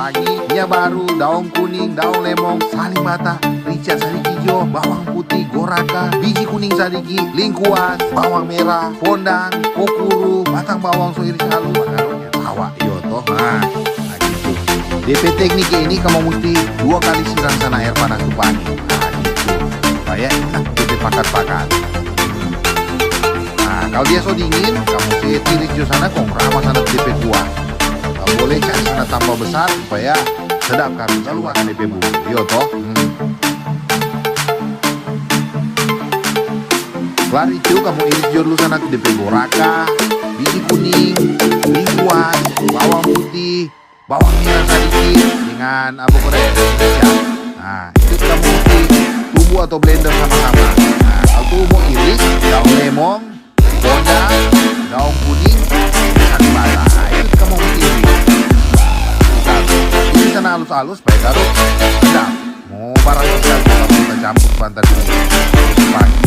wangi, minyak baru, daun kuning, daun lemon, salimata, rica sariki hijau, bawang putih, goraka, biji kuning sadiki, lingkuas, bawang merah, pondang, kokuru, batang bawang so iris halus, makaronnya tawa, yo toh. Nah gitu. DP teknik ini kamu mesti 2 kali siram sana air panas tuh gitu. Supaya enak DP pakat-pakat. Nah kalau dia so dingin, kamu tiris di sana kong ramah sana DP kuah. Kamu boleh cari sana tambah besar supaya sedap kami lalu akan DP bumbu. Yo toh. Setelah itu kamu iris dulu sana ke DP goraka, biji kuning, lingkuas, bawang putih, bawang merah sedikit dengan apa korek. Nah itu kamu mesti tumbuk atau blender sama-sama. Nah kalau tumbuk iris, daun lemon, pondang, daun kuning, sari basah. Nah itu kamu mesti iris. Ini sana halus-halus supaya garut sedap. Mau barang sekali kamu kita campur pantai dulu. Pagi.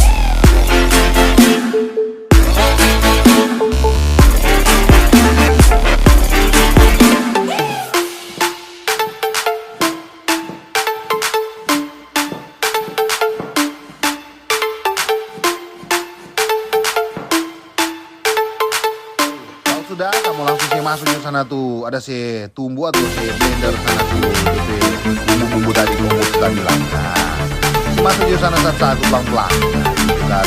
Sudah kamu langsung sih masuk ke sana tuh, ada si tumbuh atau si blender sana tuh DP bumbu-bumbu tadi kamu sudah bilang. Nah masuk ke sana satu-satu pelan-pelan. Nah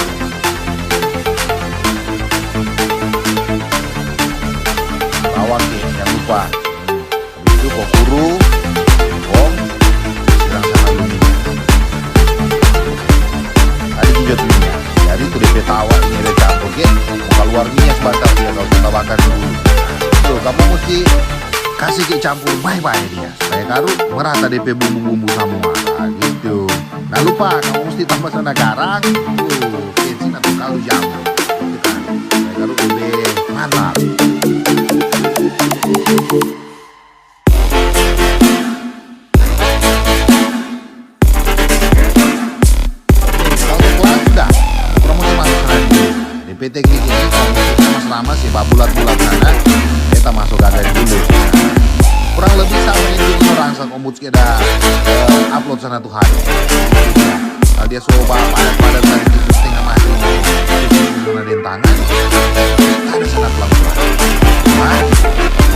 bawang nih jangan lupa. Habis itu kokuru, bawang, siram sana dulu minyak. Tadi hijau minyak. Jadi tuh DP tawa ini ada campur ke, mau keluar minyak sebentar dia kalau kita bakar dulu. Tuh kamu mesti kasih ke campur baik-baik dia supaya karut merata DP bumbu-bumbu semua. Nah gitu. Nah lupa kamu mesti tambah sana garam, bensin atau kaldu jamur. Gitu kan. Supaya karut lebih mantap. DP teknik ini kalau selama sih bulat-bulat sana kita masuk gagal dulu. Kurang lebih sama ini orang saat ombud kita upload sana tuh hari. Kalau dia coba padat-padat dari itu setengah mati sana di tangan, ada sana pelan-pelan. Cuma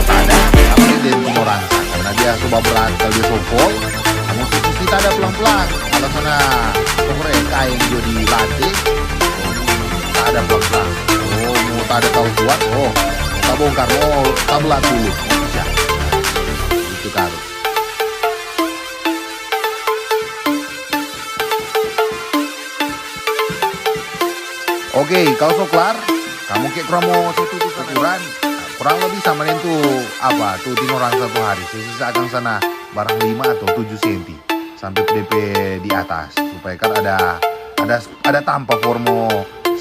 kalau ada apa nih dia orang karena dia coba berat kalau dia sopol, kamu mesti ada pelan-pelan. Kalau sana mereka yang jadi latih ada pelan-pelan. Oh, mau tak ada tahu kuat. Oh, kita bongkar. Oh, kita belah dulu. Bisa. Itu karut. Oke, kalau so kelar, kamu kayak kurang mau satu ukuran. Kurang lebih sama itu apa? Tuh orang satu hari. Sisa akan sana barang 5 atau 7 cm sampai DP di atas supaya kan ada tanpa formo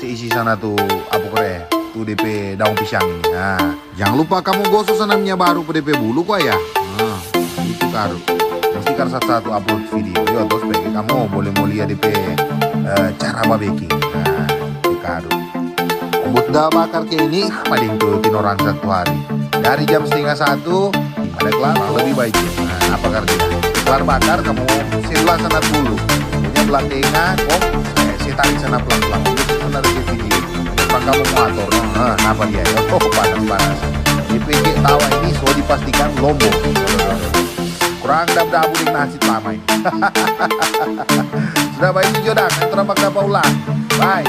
isi sana tuh apa kore tuh DP daun pisang ini. Nah jangan lupa kamu gosok sana minyak baru ke DP bulu kok ya. Nah itu karut mesti kan satu-satu upload video yo terus supaya kamu boleh lihat DP cara baking. Nah itu karut ombud dah bakar kayak ini apa ding tuh tinoran satu hari dari jam 12:30 ada kelar lebih baik. Nah apa karena kelar bakar kamu sebelah sana dulu punya belah tengah kok saya tarik sana pelan-pelan dari video orang kamu mau atur. Nah apa dia ya? Oh panas-panas DPG tawa ini so dipastikan lombok kurang dabu di nasi lama ini. Sudah baik jodang yang terang bakal ulang. Bye.